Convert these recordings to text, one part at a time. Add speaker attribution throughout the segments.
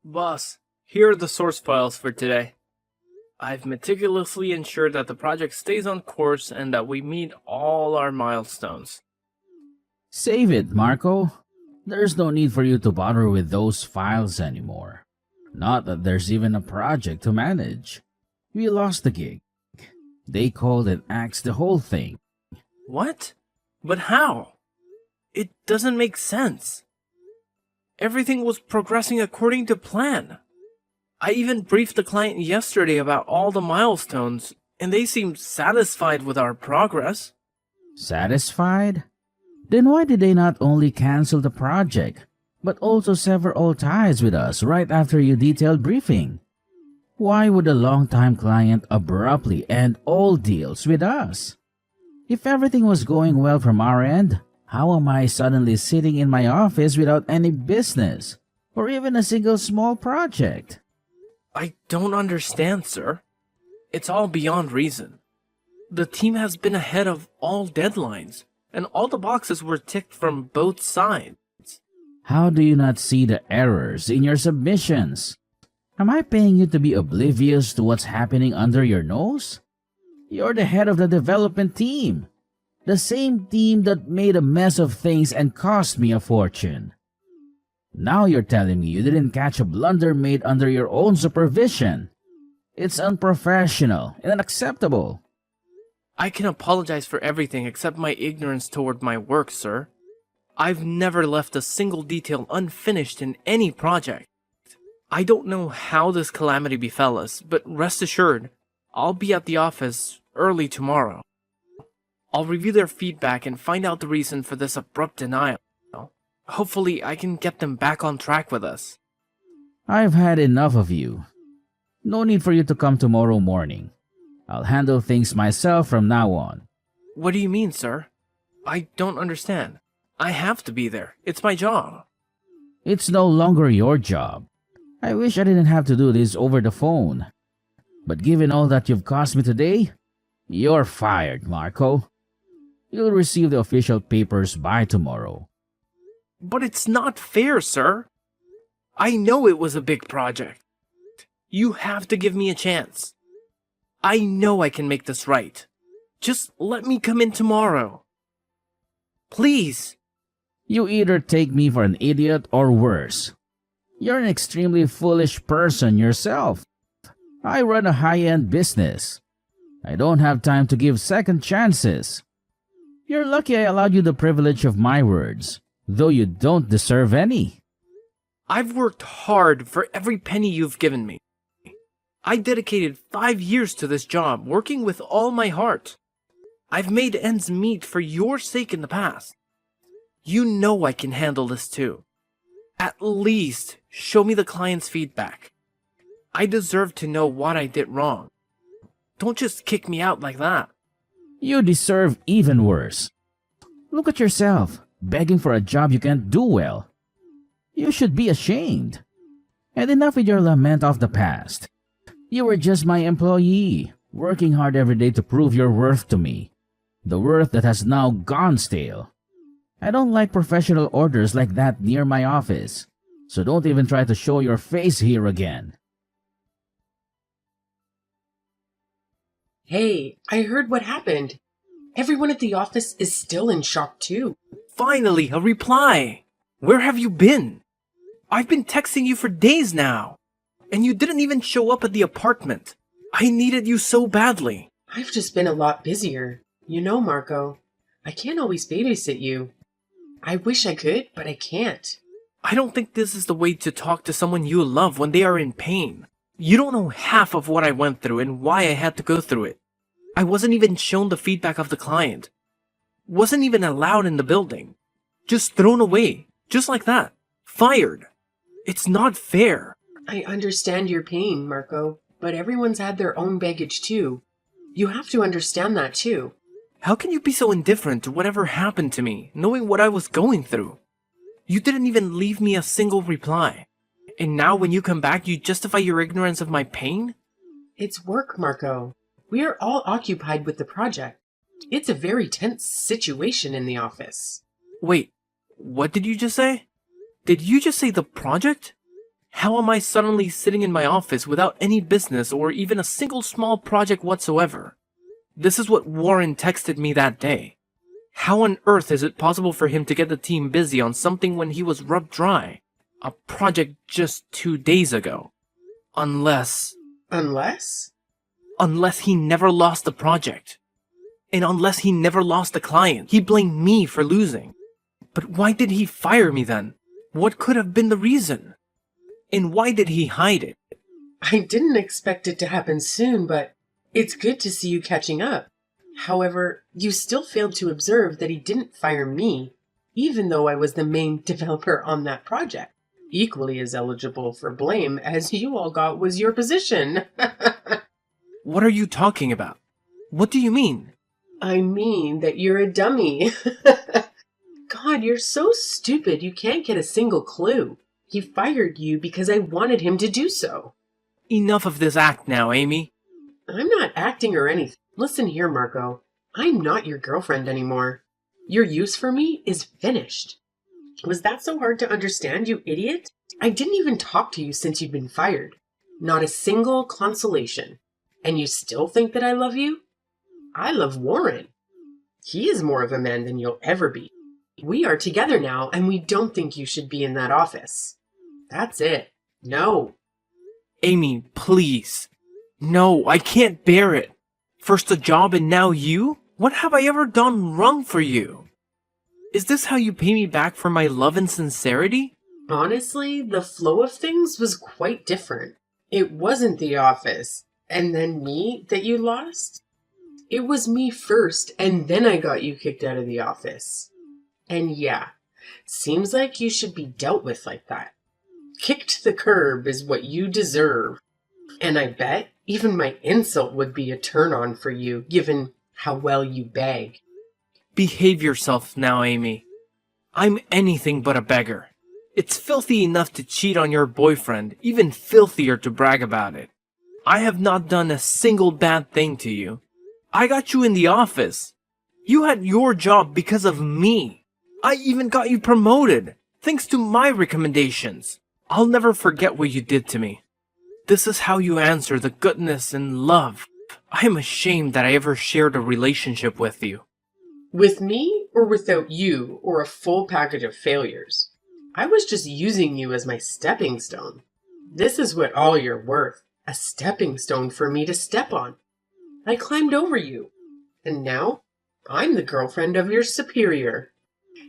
Speaker 1: Boss, here are the source files for today. I've meticulously ensured that the project stays on course and that we meet all our milestones.
Speaker 2: Save it, Marco. There's no need for you to bother with those files anymore. Not that there's even a project to manage. We lost the gig. They called and axed the whole thing.
Speaker 1: What? But how? It doesn't make sense. Everything was progressing according to plan. I even briefed the client yesterday about all the milestones, and they seemed satisfied with our progress.
Speaker 2: Satisfied? Then why did they not only cancel the project, but also sever all ties with us right after your detailed briefing? Why would a long-time client abruptly end all deals with us? If everything was going well from our end, how am I suddenly sitting in my office without any business, or even a single small project?
Speaker 1: I don't understand, sir. It's all beyond reason. The team has been ahead of all deadlines, and all the boxes were ticked from both sides.
Speaker 2: How do you not see the errors in your submissions? Am I paying you to be oblivious to what's happening under your nose? You're the head of the development team. The same team that made a mess of things and cost me a fortune. Now you're telling me you didn't catch a blunder made under your own supervision. It's unprofessional and unacceptable.
Speaker 1: I can apologize for everything except my ignorance toward my work, sir. I've never left a single detail unfinished in any project. I don't know how this calamity befell us, but rest assured, I'll be at the office early tomorrow. I'll review their feedback and find out the reason for this abrupt denial. Hopefully, I can get them back on track with us.
Speaker 2: I've had enough of you. No need for you to come tomorrow morning. I'll handle things myself from now on.
Speaker 1: What do you mean, sir? I don't understand. I have to be there. It's my job.
Speaker 2: It's no longer your job. I wish I didn't have to do this over the phone. But given all that you've cost me today, you're fired, Marco. You'll receive the official papers by tomorrow.
Speaker 1: But it's not fair, sir. I know it was a big project. You have to give me a chance. I know I can make this right. Just let me come in tomorrow. Please.
Speaker 2: You either take me for an idiot or worse. You're an extremely foolish person yourself. I run a high-end business. I don't have time to give second chances. You're lucky I allowed you the privilege of my words, though you don't deserve any.
Speaker 1: I've worked hard for every penny you've given me. I dedicated 5 years to this job, working with all my heart. I've made ends meet for your sake in the past. You know I can handle this too. At least show me the client's feedback. I deserve to know what I did wrong. Don't just kick me out like that.
Speaker 2: You deserve even worse. Look at yourself, begging for a job you can't do well. You should be ashamed. And enough with your lament of the past. You were just my employee, working hard every day to prove your worth to me. The worth that has now gone stale. I don't like professional orders like that near my office, so don't even try to show your face here again.
Speaker 3: Hey, I heard what happened. Everyone at the office is still in shock too.
Speaker 1: Finally, a reply. Where have you been? I've been texting you for days now, and you didn't even show up at the apartment. I needed you so badly.
Speaker 3: I've just been a lot busier. You know, Marco, I can't always babysit you. I wish I could, but I can't.
Speaker 1: I don't think this is the way to talk to someone you love when they are in pain. You don't know half of what I went through and why I had to go through it. I wasn't even shown the feedback of the client. Wasn't even allowed in the building. Just thrown away. Just like that. Fired. It's not fair.
Speaker 3: I understand your pain, Marco, but everyone's had their own baggage too. You have to understand that too.
Speaker 1: How can you be so indifferent to whatever happened to me, knowing what I was going through? You didn't even leave me a single reply. And now when you come back, you justify your ignorance of my pain?
Speaker 3: It's work, Marco. We are all occupied with the project. It's a very tense situation in the office.
Speaker 1: Wait, what did you just say? Did you just say the project? How am I suddenly sitting in my office without any business or even a single small project whatsoever? This is what Warren texted me that day. How on earth is it possible for him to get the team busy on something when he was rubbed dry? A project just 2 days ago. Unless he never lost the project. And unless he never lost a client, he blamed me for losing. But why did he fire me then? What could have been the reason? And why did he hide it?
Speaker 3: I didn't expect it to happen soon, but it's good to see you catching up. However, you still failed to observe that he didn't fire me, even though I was the main developer on that project. Equally as eligible for blame as you all got was your position.
Speaker 1: What are you talking about? What do you mean?
Speaker 3: I mean that you're a dummy. God, you're so stupid you can't get a single clue. He fired you because I wanted him to do so.
Speaker 1: Enough of this act now, Amy.
Speaker 3: I'm not acting or anything. Listen here, Marco. I'm not your girlfriend anymore. Your use for me is finished. Was that so hard to understand, you idiot? I didn't even talk to you since you've been fired. Not a single consolation. And you still think that I love you? I love Warren. He is more of a man than you'll ever be. We are together now, and we don't think you should be in that office. That's it. No.
Speaker 1: Amy, please. No, I can't bear it. First a job and now you? What have I ever done wrong for you? Is this how you pay me back for my love and sincerity?
Speaker 3: Honestly, the flow of things was quite different. It wasn't the office, and then me that you lost. It was me first, and then I got you kicked out of the office. And yeah, seems like you should be dealt with like that. Kicked to the curb is what you deserve. And I bet even my insult would be a turn-on for you, given how well you beg.
Speaker 1: Behave yourself now, Amy. I'm anything but a beggar. It's filthy enough to cheat on your boyfriend, even filthier to brag about it. I have not done a single bad thing to you. I got you in the office. You had your job because of me. I even got you promoted, thanks to my recommendations. I'll never forget what you did to me. This is how you answer the goodness and love. I am ashamed that I ever shared a relationship with you.
Speaker 3: With me or without you, or a full package of failures? I was just using you as my stepping stone. This is what all you're worth, a stepping stone for me to step on. I climbed over you, and now I'm the girlfriend of your superior.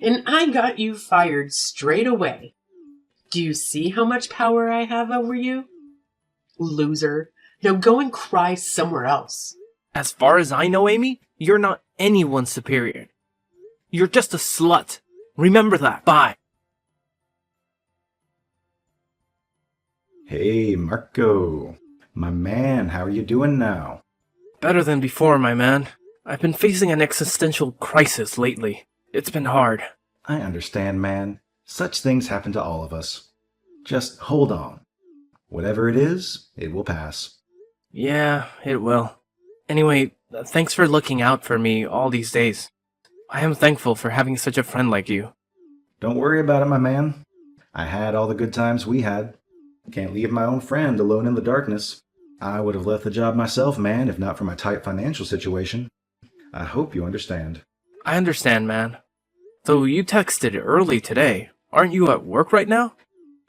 Speaker 3: And I got you fired straight away. Do you see how much power I have over you? Loser. Now go and cry somewhere else.
Speaker 1: As far as I know, Amy, you're not anyone's superior. You're just a slut. Remember that. Bye.
Speaker 4: Hey, Marco. My man, how are you doing now?
Speaker 1: Better than before, my man. I've been facing an existential crisis lately. It's been hard.
Speaker 4: I understand, man. Such things happen to all of us. Just hold on. Whatever it is, it will pass.
Speaker 1: Yeah, it will. Anyway, thanks for looking out for me all these days. I am thankful for having such a friend like you.
Speaker 4: Don't worry about it, my man. I had all the good times we had. Can't leave my own friend alone in the darkness. I would have left the job myself, man, if not for my tight financial situation. I hope you understand.
Speaker 1: I understand, man. Though you texted early today. Aren't you at work right now?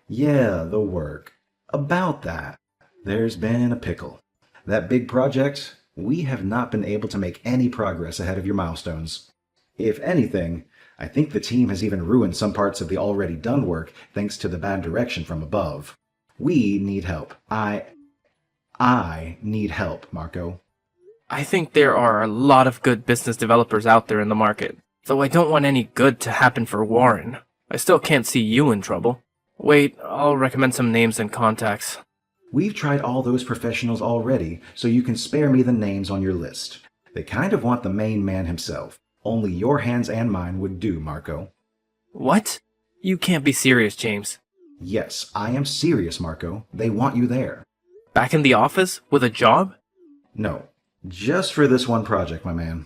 Speaker 4: Yeah, the work. About that, there's been a pickle. That big project, we have not been able to make any progress ahead of your milestones. If anything, I think the team has even ruined some parts of the already done work thanks to the bad direction from above. We need help. I need help, Marco.
Speaker 1: I think there are a lot of good business developers out there in the market. Though I don't want any good to happen for Warren. I still can't see you in trouble. Wait, I'll recommend some names and contacts.
Speaker 4: We've tried all those professionals already, so you can spare me the names on your list. They kind of want the main man himself. Only your hands and mine would do, Marco.
Speaker 1: What? You can't be serious, James.
Speaker 4: Yes, I am serious, Marco. They want you there.
Speaker 1: Back in the office? With a job?
Speaker 4: No, just for this one project, my man.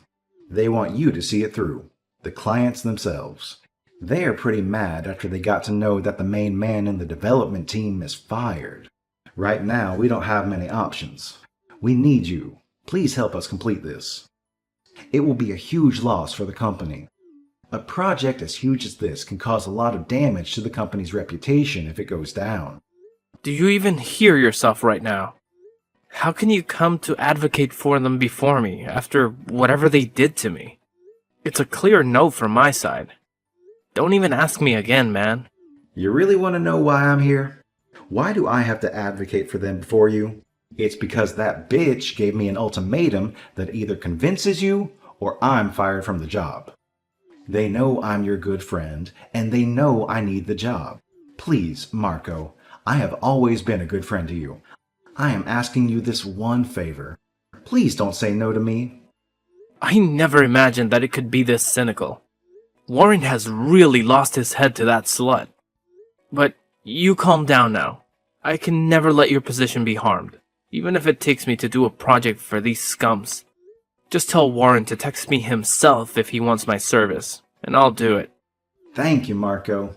Speaker 4: They want you to see it through. The clients themselves. They're pretty mad after they got to know that the main man in the development team is fired. Right now, we don't have many options. We need you. Please help us complete this. It will be a huge loss for the company. A project as huge as this can cause a lot of damage to the company's reputation if it goes down.
Speaker 1: Do you even hear yourself right now? How can you come to advocate for them before me after whatever they did to me? It's a clear no from my side. Don't even ask me again, man.
Speaker 4: You really want to know why I'm here? Why do I have to advocate for them before you? It's because that bitch gave me an ultimatum that either convinces you or I'm fired from the job. They know I'm your good friend, and they know I need the job. Please, Marco, I have always been a good friend to you. I am asking you this one favor. Please don't say no to me.
Speaker 1: I never imagined that it could be this cynical. Warren has really lost his head to that slut. But you calm down now. I can never let your position be harmed, even if it takes me to do a project for these scums. Just tell Warren to text me himself if he wants my service, and I'll do it.
Speaker 4: Thank you, Marco.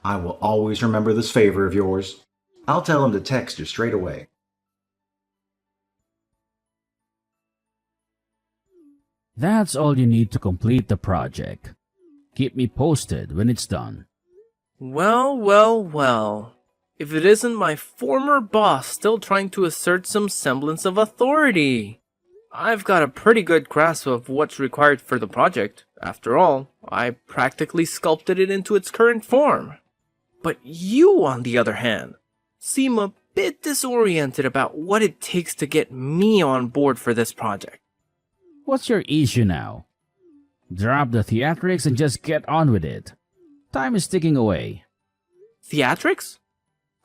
Speaker 4: I will always remember this favor of yours. I'll tell him to text you straight away.
Speaker 2: That's all you need to complete the project. Keep me posted when it's done.
Speaker 1: Well. If it isn't my former boss still trying to assert some semblance of authority. I've got a pretty good grasp of what's required for the project. After all, I practically sculpted it into its current form. But you, on the other hand, seem a bit disoriented about what it takes to get me on board for this project.
Speaker 2: What's your issue now? Drop the theatrics and just get on with it. Time is ticking away.
Speaker 1: Theatrics?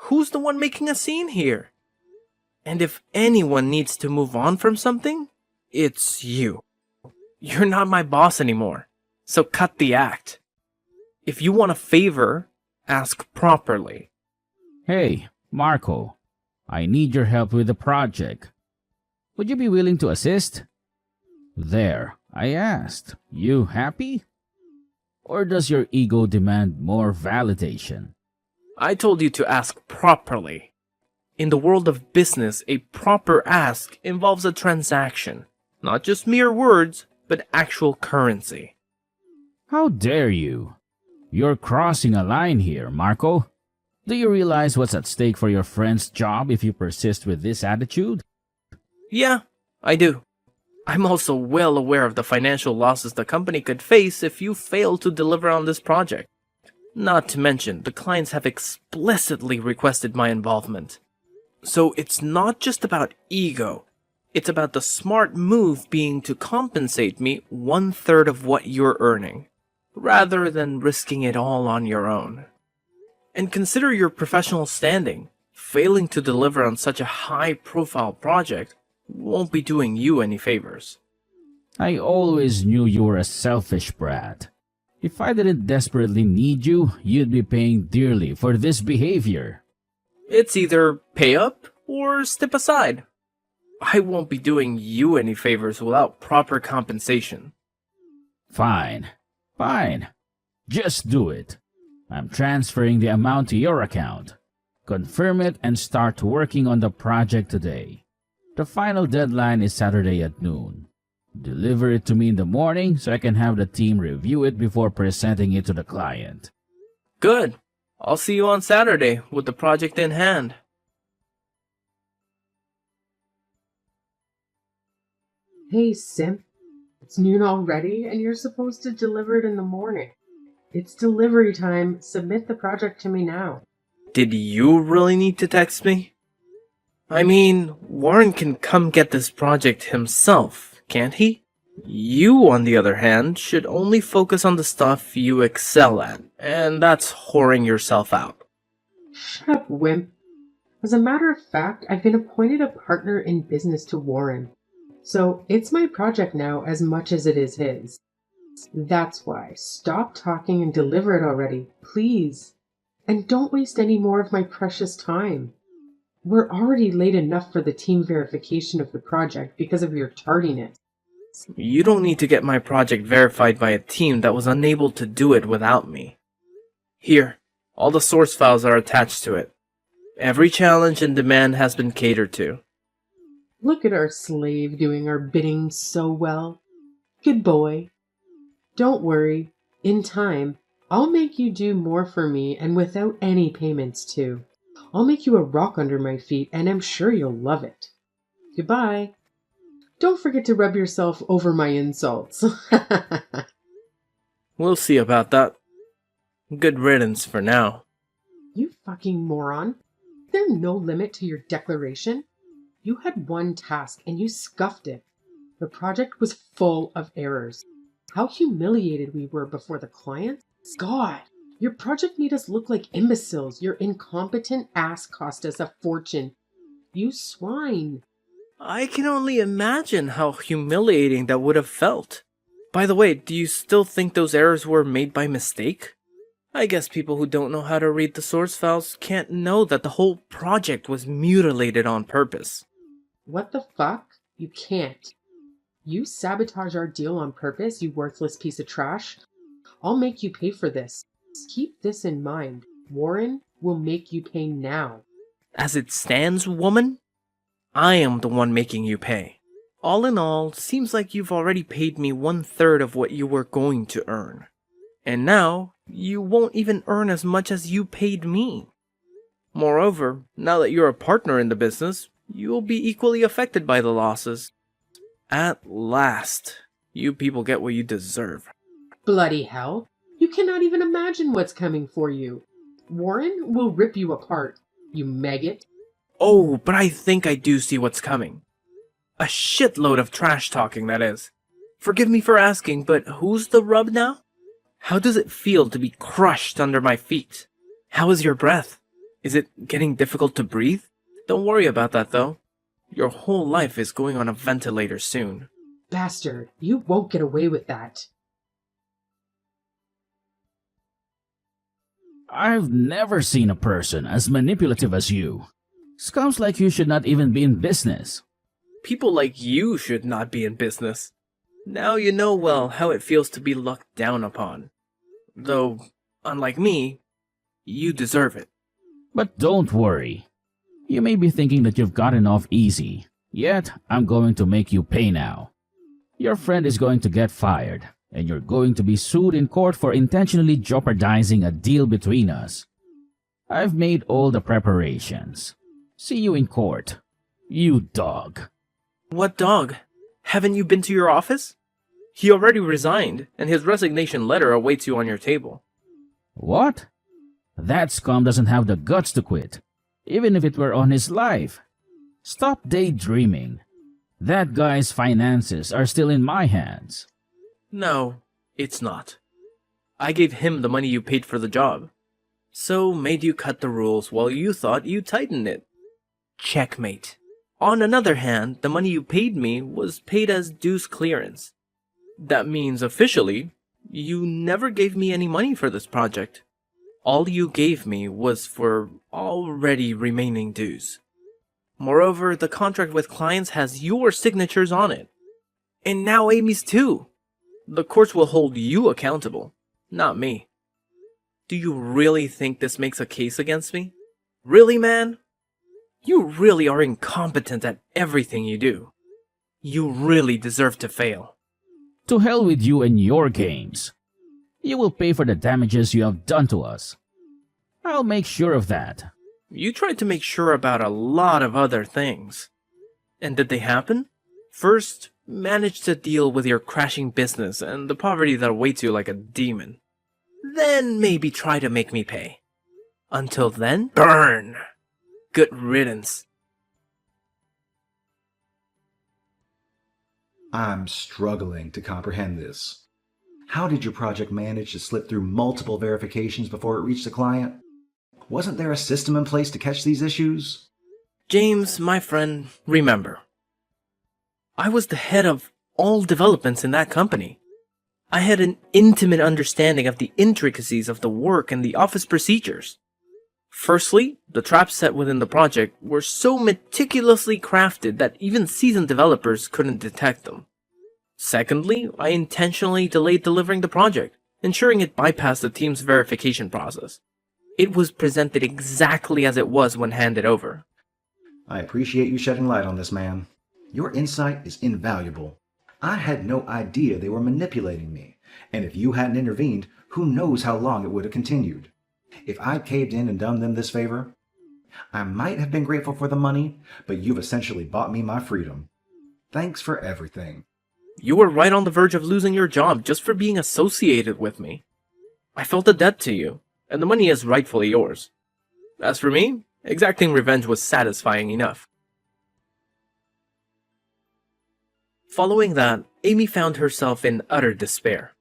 Speaker 1: Who's the one making a scene here? And if anyone needs to move on from something, it's you. You're not my boss anymore, so cut the act. If you want a favor, ask properly.
Speaker 2: Hey, Marco, I need your help with the project. Would you be willing to assist? There, I asked. You happy? Or does your ego demand more validation?
Speaker 1: I told you to ask properly. In the world of business, a proper ask involves a transaction. Not just mere words, but actual currency.
Speaker 2: How dare you? You're crossing a line here, Marco. Do you realize what's at stake for your friend's job if you persist with this attitude?
Speaker 1: Yeah, I do. I'm also well aware of the financial losses the company could face if you fail to deliver on this project. Not to mention, the clients have explicitly requested my involvement. So it's not just about ego. It's about the smart move being to compensate me 1/3 of what you're earning, rather than risking it all on your own. And consider your professional standing. Failing to deliver on such a high-profile project won't be doing you any favors.
Speaker 2: I always knew you were a selfish brat. If I didn't desperately need you, you'd be paying dearly for this behavior.
Speaker 1: It's either pay up or step aside. I won't be doing you any favors without proper compensation.
Speaker 2: Fine. Just do it. I'm transferring the amount to your account. Confirm it and start working on the project today. The final deadline is Saturday at noon. Deliver it to me in the morning so I can have the team review it before presenting it to the client.
Speaker 1: Good. I'll see you on Saturday with the project in hand.
Speaker 3: Hey, Simp. It's noon already, and you're supposed to deliver it in the morning. It's delivery time. Submit the project to me now.
Speaker 1: Did you really need to text me? I mean, Warren can come get this project himself, can't he? You, on the other hand, should only focus on the stuff you excel at, and that's whoring yourself out.
Speaker 3: Shut up, wimp. As a matter of fact, I've been appointed a partner in business to Warren. So it's my project now as much as it is his. That's why. Stop talking and deliver it already, please. And don't waste any more of my precious time. We're already late enough for the team verification of the project because of your tardiness.
Speaker 1: You don't need to get my project verified by a team that was unable to do it without me. Here, all the source files are attached to it. Every challenge and demand has been catered to.
Speaker 3: Look at our slave doing our bidding so well. Good boy. Don't worry. In time, I'll make you do more for me and without any payments too. I'll make you a rock under my feet and I'm sure you'll love it. Goodbye. Don't forget to rub yourself over my insults.
Speaker 1: We'll see about that. Good riddance for now.
Speaker 3: You fucking moron. Is there no limit to your declaration? You had one task and you scuffed it. The project was full of errors. How humiliated we were before the client. God, your project made us look like imbeciles. Your incompetent ass cost us a fortune. You swine.
Speaker 1: I can only imagine how humiliating that would have felt. By the way, do you still think those errors were made by mistake? I guess people who don't know how to read the source files can't know that the whole project was mutilated on purpose.
Speaker 3: What the fuck? You can't. You sabotage our deal on purpose, you worthless piece of trash. I'll make you pay for this. Keep this in mind. Warren will make you pay now.
Speaker 1: As it stands, woman, I am the one making you pay. All in all, seems like you've already paid me 1/3 of what you were going to earn. And now, you won't even earn as much as you paid me. Moreover, now that you're a partner in the business, you'll be equally affected by the losses. At last, you people get what you deserve.
Speaker 3: Bloody hell. You cannot even imagine what's coming for you. Warren will rip you apart, you maggot.
Speaker 1: Oh, but I think I do see what's coming. A shitload of trash talking, that is. Forgive me for asking, but who's the rub now? How does it feel to be crushed under my feet? How is your breath? Is it getting difficult to breathe? Don't worry about that, though. Your whole life is going on a ventilator soon.
Speaker 3: Bastard, you won't get away with that.
Speaker 2: I've never seen a person as manipulative as you. Scums like you should not even be in business.
Speaker 1: People like you should not be in business. Now you know well how it feels to be looked down upon. Though, unlike me, you deserve it.
Speaker 2: But don't worry. You may be thinking that you've gotten off easy, yet I'm going to make you pay now. Your friend is going to get fired, and you're going to be sued in court for intentionally jeopardizing a deal between us. I've made all the preparations. See you in court, you dog.
Speaker 1: What dog? Haven't you been to your office? He already resigned, and his resignation letter awaits you on your table.
Speaker 2: What? That scum doesn't have the guts to quit, even if it were on his life. Stop daydreaming. That guy's finances are still in my hands.
Speaker 1: No, it's not. I gave him the money you paid for the job. So made you cut the rules while you thought you tightened it. Checkmate. On another hand, the money you paid me was paid as dues clearance. That means officially, you never gave me any money for this project. All you gave me was for already remaining dues. Moreover, the contract with clients has your signatures on it. And now Amy's too. The courts will hold you accountable, not me. Do you really think this makes a case against me? Really, man? You really are incompetent at everything you do. You really deserve to fail.
Speaker 2: To hell with you and your games. You will pay for the damages you have done to us. I'll make sure of that.
Speaker 1: You tried to make sure about a lot of other things. And did they happen? First, manage to deal with your crashing business and the poverty that awaits you like a demon. Then maybe try to make me pay. Until then, burn! Good riddance.
Speaker 4: I'm struggling to comprehend this. How did your project manage to slip through multiple verifications before it reached the client? Wasn't there a system in place to catch these issues?
Speaker 1: James, my friend, remember. I was the head of all developments in that company. I had an intimate understanding of the intricacies of the work and the office procedures. Firstly, the traps set within the project were so meticulously crafted that even seasoned developers couldn't detect them. Secondly, I intentionally delayed delivering the project, ensuring it bypassed the team's verification process. It was presented exactly as it was when handed over.
Speaker 4: I appreciate you shedding light on this, man. Your insight is invaluable. I had no idea they were manipulating me, and if you hadn't intervened, who knows how long it would have continued. If I'd caved in and done them this favor, I might have been grateful for the money, but you've essentially bought me my freedom. Thanks for everything.
Speaker 1: You were right on the verge of losing your job just for being associated with me. I felt a debt to you, and the money is rightfully yours. As for me, exacting revenge was satisfying enough. Following that, Amy found herself in utter despair.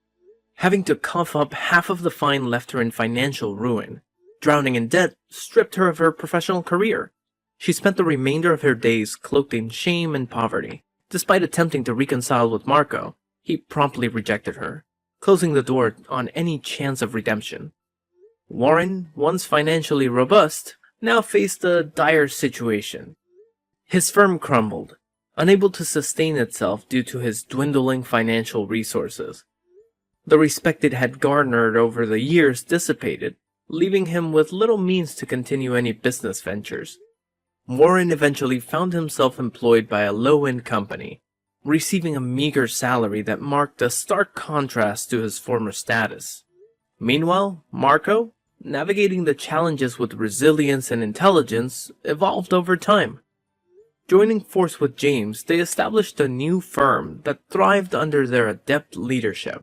Speaker 1: Having to cough up half of the fine left her in financial ruin. Drowning in debt stripped her of her professional career. She spent the remainder of her days cloaked in shame and poverty. Despite attempting to reconcile with Marco, he promptly rejected her, closing the door on any chance of redemption. Warren, once financially robust, now faced a dire situation. His firm crumbled, unable to sustain itself due to his dwindling financial resources. The respect it had garnered over the years dissipated, leaving him with little means to continue any business ventures. Warren eventually found himself employed by a low-end company, receiving a meager salary that marked a stark contrast to his former status. Meanwhile, Marco, navigating the challenges with resilience and intelligence, evolved over time. Joining force with James, they established a new firm that thrived under their adept leadership.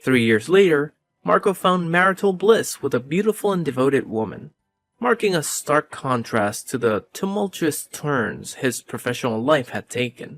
Speaker 1: 3 years later, Marco found marital bliss with a beautiful and devoted woman, marking a stark contrast to the tumultuous turns his professional life had taken.